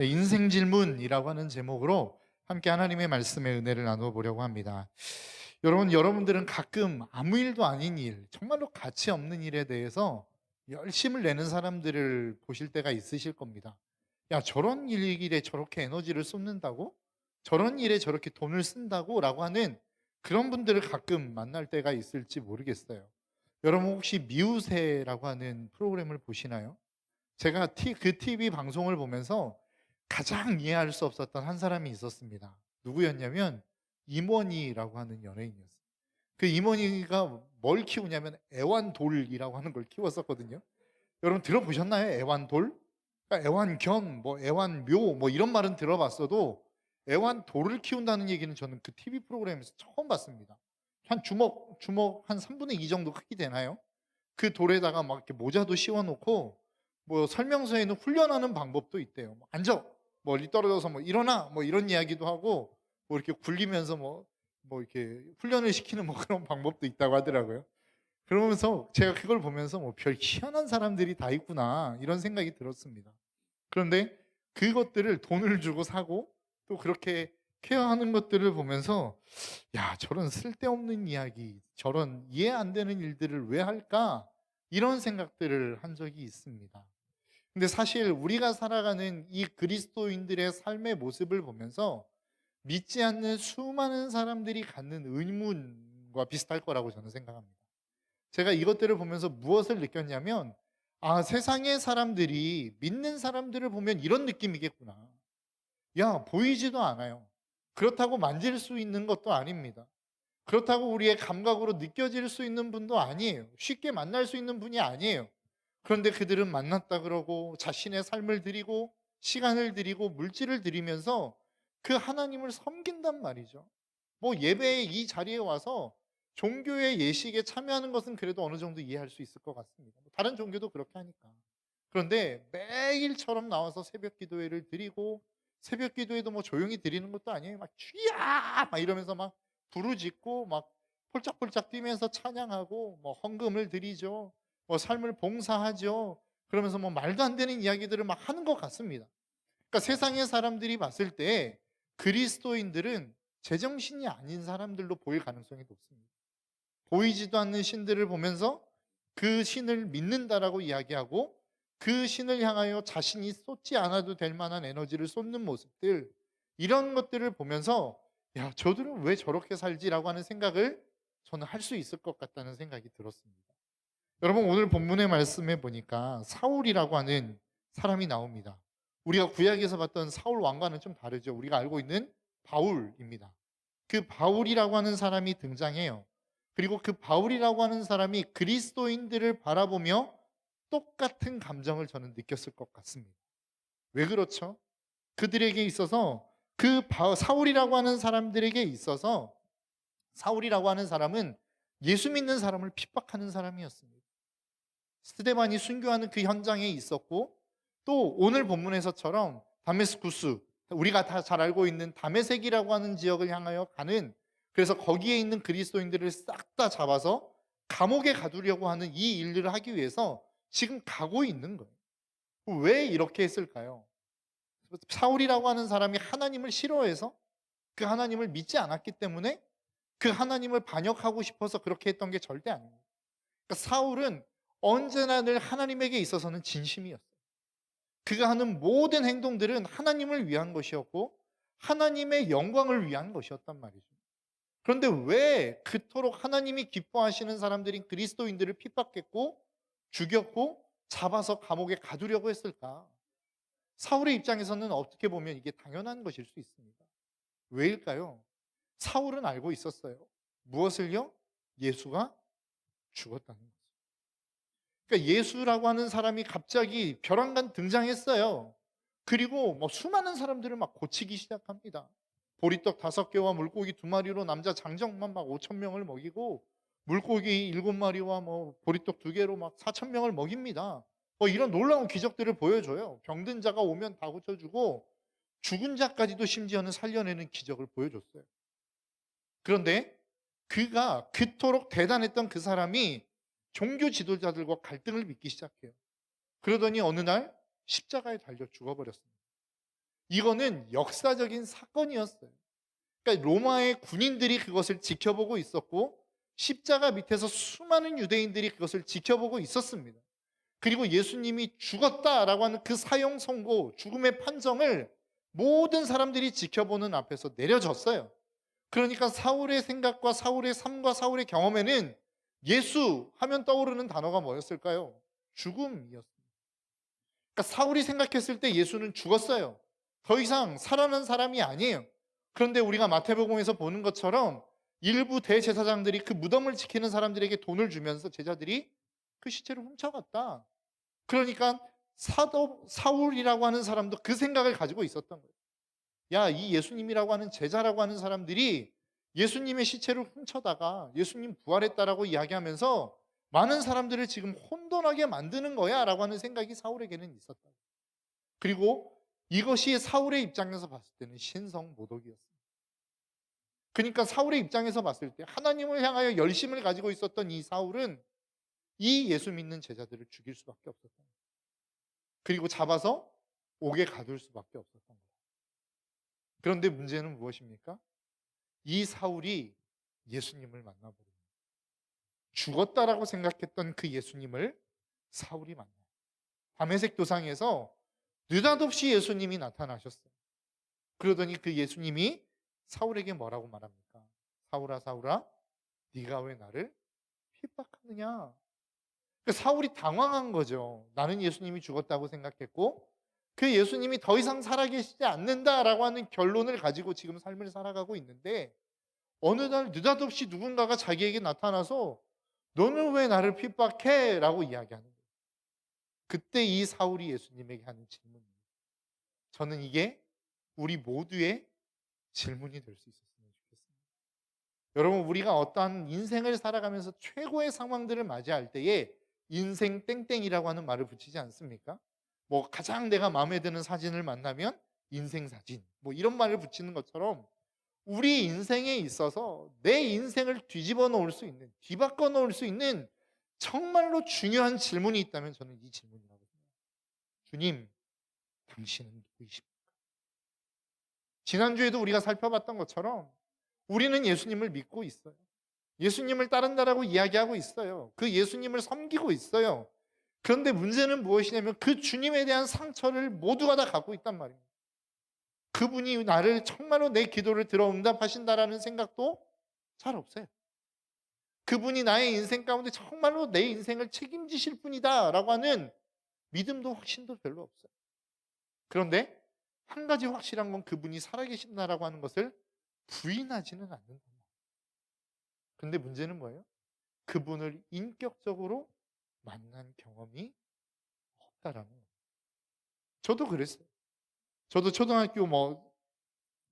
네, 인생 질문이라고 하는 제목으로 함께 하나님의 말씀의 은혜를 나누어 보려고 합니다. 여러분들은 가끔 아무 일도 아닌 일, 정말로 가치 없는 일에 대해서 열심을 내는 사람들을 보실 때가 있으실 겁니다. 야, 저런 일에 저렇게 에너지를 쏟는다고? 저런 일에 저렇게 돈을 쓴다고? 라고 하는 그런 분들을 가끔 만날 때가 있을지 모르겠어요. 여러분 혹시 미우새라고 하는 프로그램을 보시나요? 제가 그 TV 방송을 보면서 가장 이해할 수 없었던 한 사람이 있었습니다. 누구였냐면 임원희라고 하는 연예인이었어요. 그 임원희가 뭘 키우냐면 애완돌이라고 하는 걸 키웠었거든요. 여러분 들어보셨나요? 애완돌? 그러니까 애완견, 뭐 애완묘, 뭐 이런 말은 들어봤어도 애완돌을 키운다는 얘기는 저는 그 TV 프로그램에서 처음 봤습니다. 한 주먹 한 3분의 2 정도 크기 되나요? 그 돌에다가 막 이렇게 모자도 씌워 놓고 뭐 설명서에는 훈련하는 방법도 있대요. 뭐 앉아, 멀리 떨어져서 뭐 일어나, 뭐 이런 이야기도 하고 뭐 이렇게 굴리면서 뭐 이렇게 훈련을 시키는 뭐 그런 방법도 있다고 하더라고요. 그러면서 제가 그걸 보면서 뭐 별 희한한 사람들이 다 있구나 이런 생각이 들었습니다. 그런데 그것들을 돈을 주고 사고 또 그렇게 케어하는 것들을 보면서 야, 저런 쓸데없는 이야기, 저런 이해 안 되는 일들을 왜 할까? 이런 생각들을 한 적이 있습니다. 근데 사실 우리가 살아가는 이 그리스도인들의 삶의 모습을 보면서 믿지 않는 수많은 사람들이 갖는 의문과 비슷할 거라고 저는 생각합니다. 제가 이것들을 보면서 무엇을 느꼈냐면, 아, 세상의 사람들이 믿는 사람들을 보면 이런 느낌이겠구나. 야, 보이지도 않아요. 그렇다고 만질 수 있는 것도 아닙니다. 그렇다고 우리의 감각으로 느껴질 수 있는 분도 아니에요. 쉽게 만날 수 있는 분이 아니에요. 그런데 그들은 만났다 그러고 자신의 삶을 드리고 시간을 드리고 물질을 드리면서 그 하나님을 섬긴단 말이죠. 뭐 예배의 이 자리에 와서 종교의 예식에 참여하는 것은 그래도 어느 정도 이해할 수 있을 것 같습니다. 뭐 다른 종교도 그렇게 하니까. 그런데 매일처럼 나와서 새벽 기도회를 드리고 새벽 기도회도 뭐 조용히 드리는 것도 아니에요. 막 주야 막 이러면서 막 부르짖고 막 폴짝폴짝 뛰면서 찬양하고 뭐 헌금을 드리죠. 뭐 삶을 봉사하죠. 그러면서 뭐 말도 안 되는 이야기들을 막 하는 것 같습니다. 그러니까 세상의 사람들이 봤을 때 그리스도인들은 제정신이 아닌 사람들로 보일 가능성이 높습니다. 보이지도 않는 신들을 보면서 그 신을 믿는다라고 이야기하고 그 신을 향하여 자신이 쏟지 않아도 될 만한 에너지를 쏟는 모습들, 이런 것들을 보면서 야, 저들은 왜 저렇게 살지라고 하는 생각을 저는 할 수 있을 것 같다는 생각이 들었습니다. 여러분 오늘 본문의 말씀에 보니까 사울이라고 하는 사람이 나옵니다. 우리가 구약에서 봤던 사울 왕과는 좀 다르죠. 우리가 알고 있는 바울입니다. 그 바울이라고 하는 사람이 등장해요. 그리고 그 바울이라고 하는 사람이 그리스도인들을 바라보며 똑같은 감정을 저는 느꼈을 것 같습니다. 왜 그렇죠? 그들에게 있어서 사울이라고 하는 사람들에게 있어서 사울이라고 하는 사람은 예수 믿는 사람을 핍박하는 사람이었습니다. 스데반이 순교하는 그 현장에 있었고 또 오늘 본문에서처럼 다메스쿠스, 우리가 다 잘 알고 있는 다메섹이라고 하는 지역을 향하여 가는, 그래서 거기에 있는 그리스도인들을 싹 다 잡아서 감옥에 가두려고 하는 이 일들을 하기 위해서 지금 가고 있는 거예요. 왜 이렇게 했을까요? 사울이라고 하는 사람이 하나님을 싫어해서 그 하나님을 믿지 않았기 때문에 그 하나님을 반역하고 싶어서 그렇게 했던 게 절대 아닙니다. 그러니까 사울은 언제나 늘 하나님에게 있어서는 진심이었어요. 그가 하는 모든 행동들은 하나님을 위한 것이었고 하나님의 영광을 위한 것이었단 말이죠. 그런데 왜 그토록 하나님이 기뻐하시는 사람들인 그리스도인들을 핍박했고 죽였고 잡아서 감옥에 가두려고 했을까? 사울의 입장에서는 어떻게 보면 이게 당연한 것일 수 있습니다. 왜일까요? 사울은 알고 있었어요. 무엇을요? 예수가 죽었다는 거죠. 그러니까 예수라고 하는 사람이 갑자기 벼랑간 등장했어요. 그리고 뭐 수많은 사람들을 막 고치기 시작합니다. 보리떡 5개와 물고기 2마리로 남자 장정만 막 5천 명을 먹이고 물고기 7마리와 뭐 보리떡 2개로 막 4천 명을 먹입니다. 뭐 이런 놀라운 기적들을 보여줘요. 병든 자가 오면 다 고쳐주고 죽은 자까지도 심지어는 살려내는 기적을 보여줬어요. 그런데 그가 그토록 대단했던 그 사람이 종교 지도자들과 갈등을 빚기 시작해요. 그러더니 어느 날 십자가에 달려 죽어버렸습니다. 이거는 역사적인 사건이었어요. 그러니까 로마의 군인들이 그것을 지켜보고 있었고 십자가 밑에서 수많은 유대인들이 그것을 지켜보고 있었습니다. 그리고 예수님이 죽었다라고 하는 그 사형 선고, 죽음의 판정을 모든 사람들이 지켜보는 앞에서 내려졌어요. 그러니까 사울의 생각과 사울의 삶과 사울의 경험에는 예수 하면 떠오르는 단어가 뭐였을까요? 죽음이었습니다. 그러니까 사울이 생각했을 때 예수는 죽었어요. 더 이상 살아난 사람이 아니에요. 그런데 우리가 마태복음에서 보는 것처럼 일부 대제사장들이 그 무덤을 지키는 사람들에게 돈을 주면서 제자들이 그 시체를 훔쳐갔다. 그러니까 사울이라고 하는 사람도 그 생각을 가지고 있었던 거예요. 야, 이 예수님이라고 하는 제자라고 하는 사람들이 예수님의 시체를 훔쳐다가 예수님 부활했다라고 이야기하면서 많은 사람들을 지금 혼돈하게 만드는 거야 라고 하는 생각이 사울에게는 있었다. 그리고 이것이 사울의 입장에서 봤을 때는 신성모독이었습니다. 그러니까 사울의 입장에서 봤을 때 하나님을 향하여 열심을 가지고 있었던 이 사울은 이 예수 믿는 제자들을 죽일 수밖에 없었던 거예요. 그리고 잡아서 옥에 가둘 수밖에 없었던 거예요. 그런데 문제는 무엇입니까? 이 사울이 예수님을 만나버립니다. 죽었다라고 생각했던 그 예수님을 사울이 만나요. 다메섹 도상에서 느닷없이 예수님이 나타나셨어요. 그러더니 그 예수님이 사울에게 뭐라고 말합니까? 사울아 사울아 네가 왜 나를 핍박하느냐? 그러니까 사울이 당황한 거죠. 나는 예수님이 죽었다고 생각했고 그 예수님이 더 이상 살아계시지 않는다라고 하는 결론을 가지고 지금 삶을 살아가고 있는데 어느 날 느닷없이 누군가가 자기에게 나타나서 너는 왜 나를 핍박해? 라고 이야기하는 거예요. 그때 이 사울이 예수님에게 하는 질문입니다. 저는 이게 우리 모두의 질문이 될 수 있었으면 좋겠습니다. 여러분, 우리가 어떠한 인생을 살아가면서 최고의 상황들을 맞이할 때에 인생 땡땡이라고 하는 말을 붙이지 않습니까? 뭐 가장 내가 마음에 드는 사진을 만나면 인생 사진, 뭐 이런 말을 붙이는 것처럼 우리 인생에 있어서 내 인생을 뒤집어 놓을 수 있는, 뒤바꿔 놓을 수 있는 정말로 중요한 질문이 있다면 저는 이 질문이라고 생각합니다. 주님, 당신은 누구이십니까? 지난주에도 우리가 살펴봤던 것처럼 우리는 예수님을 믿고 있어요. 예수님을 따른다라고 이야기하고 있어요. 그 예수님을 섬기고 있어요. 그런데 문제는 무엇이냐면 그 주님에 대한 상처를 모두가 다 갖고 있단 말입니다. 그분이 나를 정말로 내 기도를 들어 응답하신다라는 생각도 잘 없어요. 그분이 나의 인생 가운데 정말로 내 인생을 책임지실 분이다라고 하는 믿음도 확신도 별로 없어요. 그런데 한 가지 확실한 건 그분이 살아계신다라고 하는 것을 부인하지는 않는다. 그런데 문제는 뭐예요? 그분을 인격적으로 만난 경험이 없다라는 거예요. 저도 그랬어요. 저도 초등학교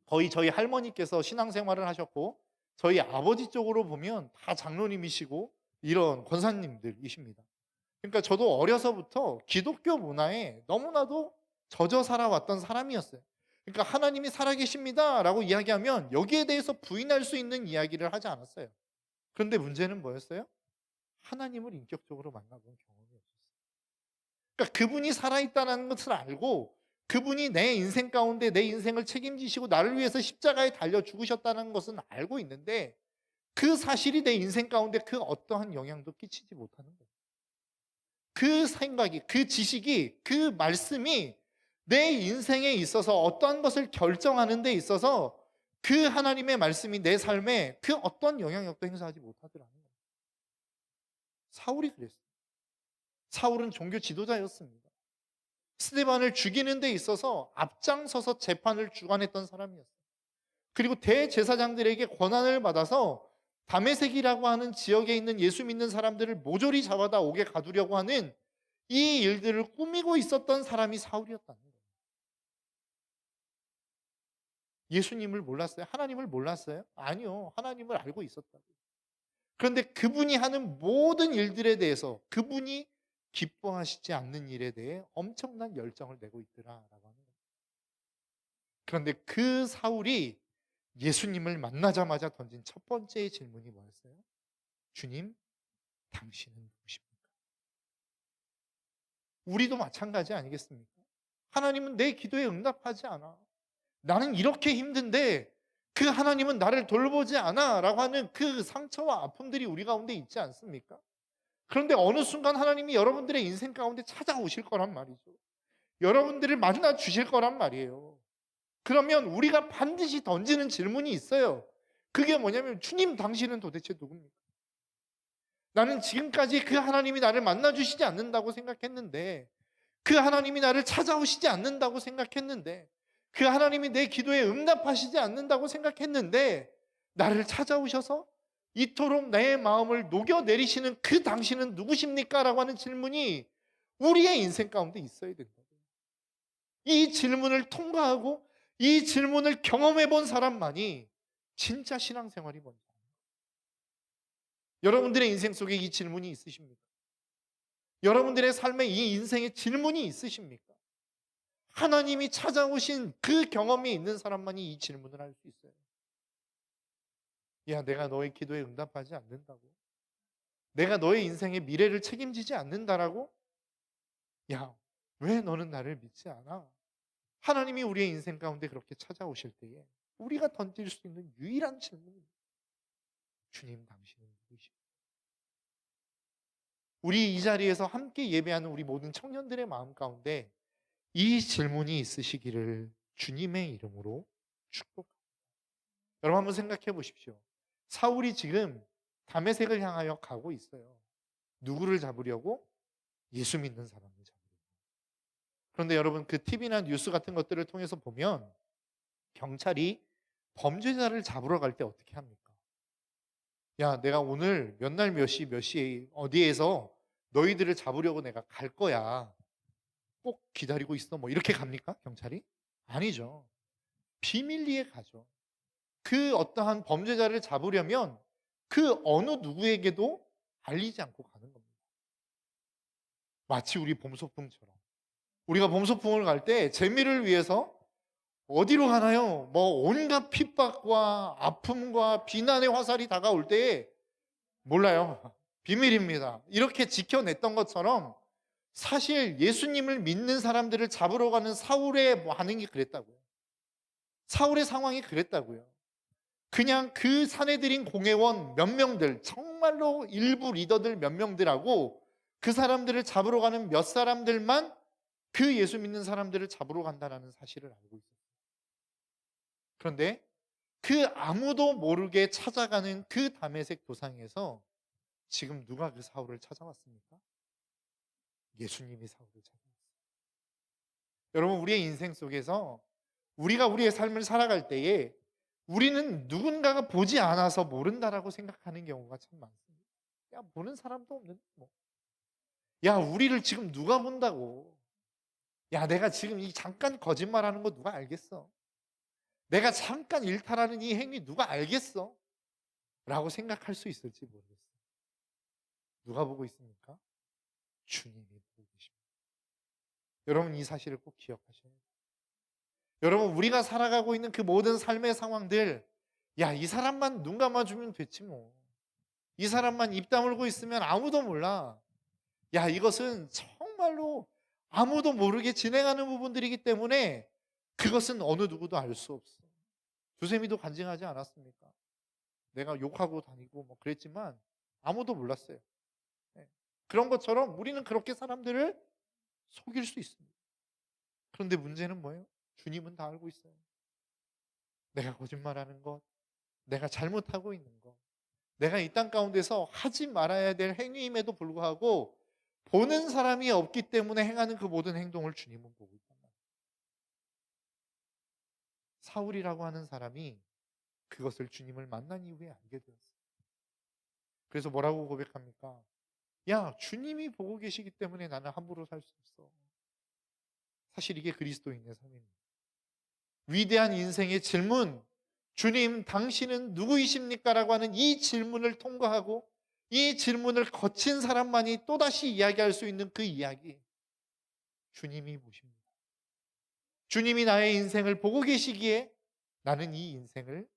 거의 저희 할머니께서 신앙생활을 하셨고 저희 아버지 쪽으로 보면 다 장로님이시고 이런 권사님들이십니다. 그러니까 저도 어려서부터 기독교 문화에 너무나도 젖어 살아왔던 사람이었어요. 그러니까 하나님이 살아계십니다라고 이야기하면 여기에 대해서 부인할 수 있는 이야기를 하지 않았어요. 그런데 문제는 뭐였어요? 하나님을 인격적으로 만나본 경험이 없었어요. 그러니까 그분이 살아있다는 것을 알고 그분이 내 인생 가운데 내 인생을 책임지시고 나를 위해서 십자가에 달려 죽으셨다는 것은 알고 있는데 그 사실이 내 인생 가운데 그 어떠한 영향도 끼치지 못하는 거예요. 그 생각이, 그 지식이, 그 말씀이 내 인생에 있어서 어떠한 것을 결정하는 데 있어서 그 하나님의 말씀이 내 삶에 그 어떤 영향력도 행사하지 못하더라는 거예요. 사울이 그랬어요. 사울은 종교 지도자였습니다. 스데반을 죽이는 데 있어서 앞장서서 재판을 주관했던 사람이었어요. 그리고 대제사장들에게 권한을 받아서 다메섹이라고 하는 지역에 있는 예수 믿는 사람들을 모조리 잡아다 옥에 가두려고 하는 이 일들을 꾸미고 있었던 사람이 사울이었다는 거예요. 예수님을 몰랐어요? 하나님을 몰랐어요? 아니요. 하나님을 알고 있었다고요. 그런데 그분이 하는 모든 일들에 대해서 그분이 기뻐하시지 않는 일에 대해 엄청난 열정을 내고 있더라라고 하는 거예요. 그런데 그 사울이 예수님을 만나자마자 던진 첫 번째 질문이 뭐였어요? 주님, 당신은 누구십니까? 우리도 마찬가지 아니겠습니까? 하나님은 내 기도에 응답하지 않아. 나는 이렇게 힘든데 그 하나님은 나를 돌보지 않아 라고 하는 그 상처와 아픔들이 우리 가운데 있지 않습니까? 그런데 어느 순간 하나님이 여러분들의 인생 가운데 찾아오실 거란 말이죠. 여러분들을 만나 주실 거란 말이에요. 그러면 우리가 반드시 던지는 질문이 있어요. 그게 뭐냐면, 주님, 당신은 도대체 누굽니까? 나는 지금까지 그 하나님이 나를 만나 주시지 않는다고 생각했는데, 그 하나님이 나를 찾아오시지 않는다고 생각했는데, 그 하나님이 내 기도에 응답하시지 않는다고 생각했는데, 나를 찾아오셔서 이토록 내 마음을 녹여내리시는 그 당신은 누구십니까? 라고 하는 질문이 우리의 인생 가운데 있어야 된다고요. 이 질문을 통과하고 이 질문을 경험해 본 사람만이 진짜 신앙생활이 뭔지. 여러분들의 인생 속에 이 질문이 있으십니까? 여러분들의 삶에 이 인생의 질문이 있으십니까? 하나님이 찾아오신 그 경험이 있는 사람만이 이 질문을 할 수 있어요. 야, 내가 너의 기도에 응답하지 않는다고? 내가 너의 인생의 미래를 책임지지 않는다라고? 야, 왜 너는 나를 믿지 않아? 하나님이 우리의 인생 가운데 그렇게 찾아오실 때에 우리가 던질 수 있는 유일한 질문입니다. 주님, 당신은 누구십니까? 우리 이 자리에서 함께 예배하는 우리 모든 청년들의 마음 가운데 이 질문이 있으시기를 주님의 이름으로 축복합니다. 여러분, 한번 생각해 보십시오. 사울이 지금 다메섹을 향하여 가고 있어요. 누구를 잡으려고? 예수 믿는 사람을 잡으려고. 그런데 여러분, 그 TV나 뉴스 같은 것들을 통해서 보면 경찰이 범죄자를 잡으러 갈 때 어떻게 합니까? 야, 내가 오늘 몇 날 몇 시 몇 시에 어디에서 너희들을 잡으려고 내가 갈 거야. 꼭 기다리고 있어. 뭐 이렇게 갑니까? 경찰이? 아니죠. 비밀리에 가죠. 그 어떠한 범죄자를 잡으려면 그 어느 누구에게도 알리지 않고 가는 겁니다. 마치 우리 봄소풍처럼. 우리가 봄소풍을 갈 때 재미를 위해서 어디로 가나요? 뭐 온갖 핍박과 아픔과 비난의 화살이 다가올 때에 몰라요. 비밀입니다. 이렇게 지켜냈던 것처럼 사실 예수님을 믿는 사람들을 잡으러 가는 사울의 반응이 그랬다고요. 사울의 상황이 그랬다고요. 그냥 그 사내들인 공회원 몇 명들, 정말로 일부 리더들 몇 명들하고 그 사람들을 잡으러 가는 몇 사람들만 그 예수 믿는 사람들을 잡으러 간다는 사실을 알고 있어요. 그런데 그 아무도 모르게 찾아가는 그 다메섹 도상에서 지금 누가 그 사울을 찾아왔습니까? 예수님이 사울을 찾아왔어요. 여러분, 우리의 인생 속에서 우리가 우리의 삶을 살아갈 때에 우리는 누군가가 보지 않아서 모른다라고 생각하는 경우가 참 많습니다. 야, 보는 사람도 없는데 뭐. 야, 우리를 지금 누가 본다고. 야, 내가 지금 이 잠깐 거짓말하는 거 누가 알겠어? 내가 잠깐 일탈하는 이 행위 누가 알겠어? 라고 생각할 수 있을지 모르겠어요. 누가 보고 있습니까? 주님이 보고 계십니다. 여러분, 이 사실을 꼭 기억하셔야 돼요. 여러분, 우리가 살아가고 있는 그 모든 삶의 상황들, 야, 이 사람만 눈 감아주면 됐지 뭐. 이 사람만 입 다물고 있으면 아무도 몰라. 야, 이것은 정말로 아무도 모르게 진행하는 부분들이기 때문에 그것은 어느 누구도 알 수 없어. 두세미도 간증하지 않았습니까? 내가 욕하고 다니고 뭐 그랬지만 아무도 몰랐어요. 네. 그런 것처럼 우리는 그렇게 사람들을 속일 수 있습니다. 그런데 문제는 뭐예요? 주님은 다 알고 있어요. 내가 거짓말하는 것, 내가 잘못하고 있는 것, 내가 이 땅 가운데서 하지 말아야 될 행위임에도 불구하고 보는 사람이 없기 때문에 행하는 그 모든 행동을 주님은 보고 있단 말이에요. 사울이라고 하는 사람이 그것을 주님을 만난 이후에 알게 되었어요. 그래서 뭐라고 고백합니까? 야, 주님이 보고 계시기 때문에 나는 함부로 살 수 없어. 사실 이게 그리스도인의 삶입니다. 위대한 인생의 질문, 주님, 당신은 누구이십니까? 라고 하는 이 질문을 통과하고 이 질문을 거친 사람만이 또다시 이야기할 수 있는 그 이야기, 주님이 보십니다. 주님이 나의 인생을 보고 계시기에 나는 이 인생을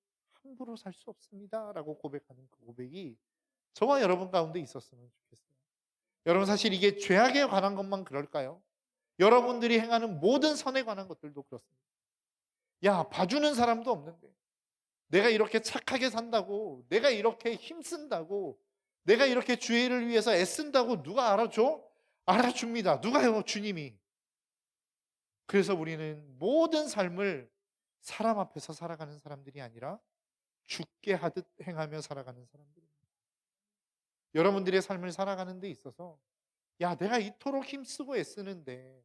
함부로 살 수 없습니다 라고 고백하는 그 고백이 저와 여러분 가운데 있었으면 좋겠어요. 여러분, 사실 이게 죄악에 관한 것만 그럴까요? 여러분들이 행하는 모든 선에 관한 것들도 그렇습니다. 야, 봐주는 사람도 없는데, 내가 이렇게 착하게 산다고, 내가 이렇게 힘쓴다고, 내가 이렇게 주의를 위해서 애쓴다고 누가 알아줘? 알아줍니다. 누가요? 주님이. 그래서 우리는 모든 삶을 사람 앞에서 살아가는 사람들이 아니라 죽게 하듯 행하며 살아가는 사람들입니다. 여러분들의 삶을 살아가는 데 있어서, 야, 내가 이토록 힘쓰고 애쓰는데,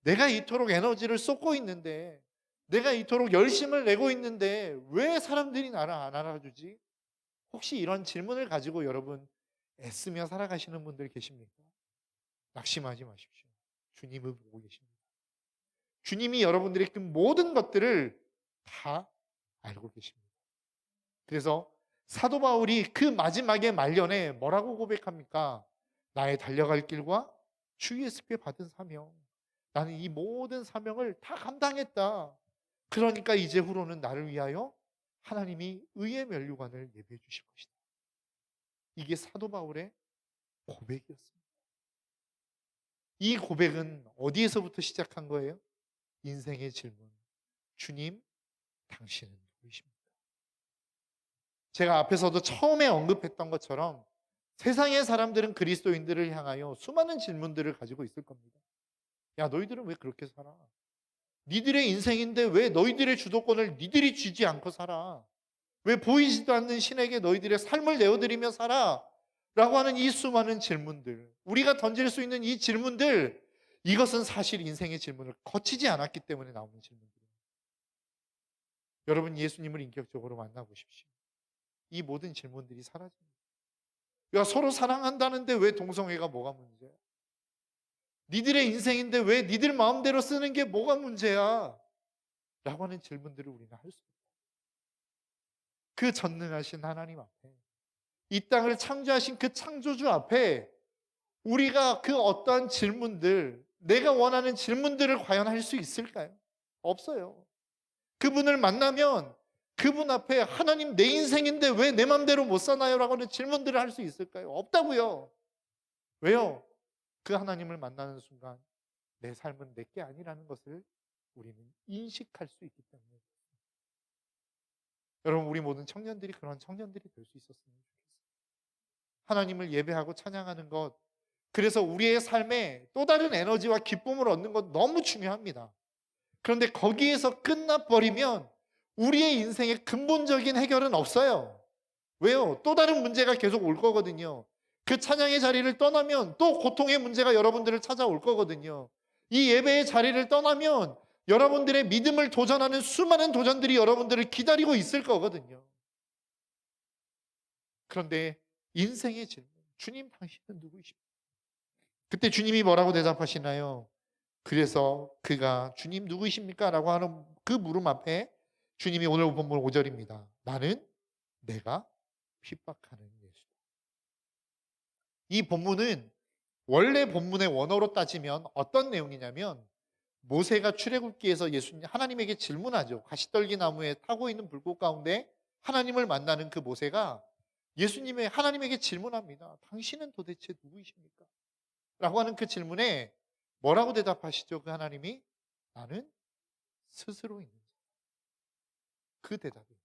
내가 이토록 에너지를 쏟고 있는데, 내가 이토록 열심을 내고 있는데 왜 사람들이 나를 안 알아주지? 혹시 이런 질문을 가지고 여러분 애쓰며 살아가시는 분들 계십니까? 낙심하지 마십시오. 주님을 보고 계십니다. 주님이 여러분들의 그 모든 것들을 다 알고 계십니다. 그래서 사도 바울이 그 마지막에 말년에 뭐라고 고백합니까? 나의 달려갈 길과 주 예수께 받은 사명, 나는 이 모든 사명을 다 감당했다. 그러니까 이제 후로는 나를 위하여 하나님이 의의 면류관을 예비해 주실 것이다. 이게 사도 바울의 고백이었습니다. 이 고백은 어디에서부터 시작한 거예요? 인생의 질문. 주님, 당신은 누구이십니까? 제가 앞에서도 처음에 언급했던 것처럼 세상의 사람들은 그리스도인들을 향하여 수많은 질문들을 가지고 있을 겁니다. 야, 너희들은 왜 그렇게 살아? 니들의 인생인데 왜 너희들의 주도권을 니들이 쥐지 않고 살아? 왜 보이지도 않는 신에게 너희들의 삶을 내어드리며 살아? 라고 하는 이 수많은 질문들, 우리가 던질 수 있는 이 질문들, 이것은 사실 인생의 질문을 거치지 않았기 때문에 나오는 질문들입니다. 여러분, 예수님을 인격적으로 만나보십시오. 이 모든 질문들이 사라집니다. 야, 서로 사랑한다는데 왜 동성애가 뭐가 문제야? 니들의 인생인데 왜 니들 마음대로 쓰는 게 뭐가 문제야? 라고 하는 질문들을 우리는 할 수 있다. 그 전능하신 하나님 앞에, 이 땅을 창조하신 그 창조주 앞에 우리가 그 어떠한 질문들, 내가 원하는 질문들을 과연 할 수 있을까요? 없어요. 그분을 만나면 그분 앞에 하나님, 내 인생인데 왜 내 맘대로 못 사나요? 라고 하는 질문들을 할 수 있을까요? 없다고요. 왜요? 그 하나님을 만나는 순간 내 삶은 내게 아니라는 것을 우리는 인식할 수 있기 때문에. 여러분, 우리 모든 청년들이 그런 청년들이 될 수 있었으면 좋겠어요. 하나님을 예배하고 찬양하는 것, 그래서 우리의 삶에 또 다른 에너지와 기쁨을 얻는 것 너무 중요합니다. 그런데 거기에서 끝나버리면 우리의 인생의 근본적인 해결은 없어요. 왜요? 또 다른 문제가 계속 올 거거든요. 그 찬양의 자리를 떠나면 또 고통의 문제가 여러분들을 찾아올 거거든요. 이 예배의 자리를 떠나면 여러분들의 믿음을 도전하는 수많은 도전들이 여러분들을 기다리고 있을 거거든요. 그런데 인생의 질문, 주님, 당신은 누구이십니까? 그때 주님이 뭐라고 대답하시나요? 그래서 그가 주님 누구이십니까? 라고 하는 그 물음 앞에 주님이 오늘 본문 5절입니다. 나는 내가 핍박하는 예수다. 이 본문은 원래 본문의 원어로 따지면 어떤 내용이냐면, 모세가 출애굽기에서 예수님 하나님에게 질문하죠. 가시떨기 나무에 타고 있는 불꽃 가운데 하나님을 만나는 그 모세가 예수님의 하나님에게 질문합니다. 당신은 도대체 누구이십니까? 라고 하는 그 질문에 뭐라고 대답하시죠? 그 하나님이 나는 스스로 있는 자. 그 대답이에요.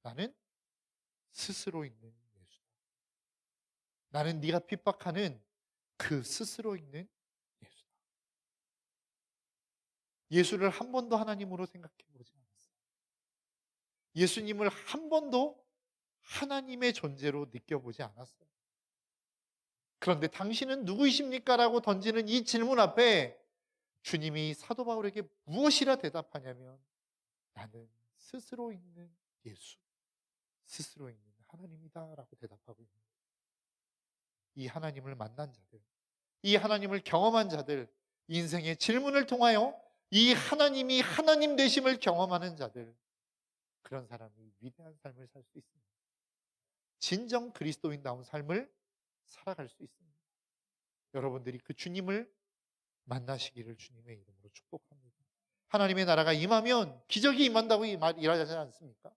나는 스스로 있는 예수다. 나는 네가 핍박하는 그 스스로 있는 예수다. 예수를 한 번도 하나님으로 생각해 보지 않았어요. 예수님을 한 번도 하나님의 존재로 느껴보지 않았어요. 그런데 당신은 누구이십니까? 라고 던지는 이 질문 앞에 주님이 사도 바울에게 무엇이라 대답하냐면, 나는 스스로 있는 예수, 스스로 있는 하나님이다 라고 대답하고 있는 거예요. 이 하나님을 만난 자들, 이 하나님을 경험한 자들, 인생의 질문을 통하여 이 하나님이 하나님 되심을 경험하는 자들, 그런 사람이 위대한 삶을 살 수 있습니다. 진정 그리스도인다운 삶을 살아갈 수 있습니다. 여러분들이 그 주님을 만나시기를 주님의 이름으로 축복합니다. 하나님의 나라가 임하면 기적이 임한다고 일하지 않습니까?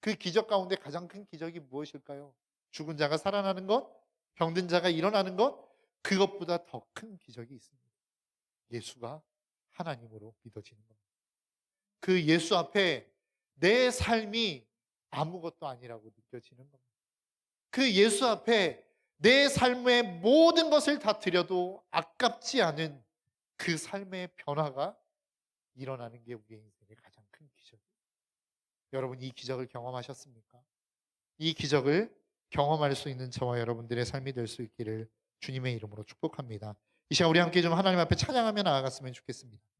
그 기적 가운데 가장 큰 기적이 무엇일까요? 죽은 자가 살아나는 것, 병든 자가 일어나는 것, 그것보다 더 큰 기적이 있습니다. 예수가 하나님으로 믿어지는 겁니다. 그 예수 앞에 내 삶이 아무것도 아니라고 느껴지는 겁니다. 그 예수 앞에 내 삶의 모든 것을 다 드려도 아깝지 않은 그 삶의 변화가 일어나는 게 우리의 인생의 가장 큰 기적이에요. 여러분, 이 기적을 경험하셨습니까? 이 기적을 경험할 수 있는 저와 여러분들의 삶이 될 수 있기를 주님의 이름으로 축복합니다. 이 시간 우리 함께 좀 하나님 앞에 찬양하며 나아갔으면 좋겠습니다.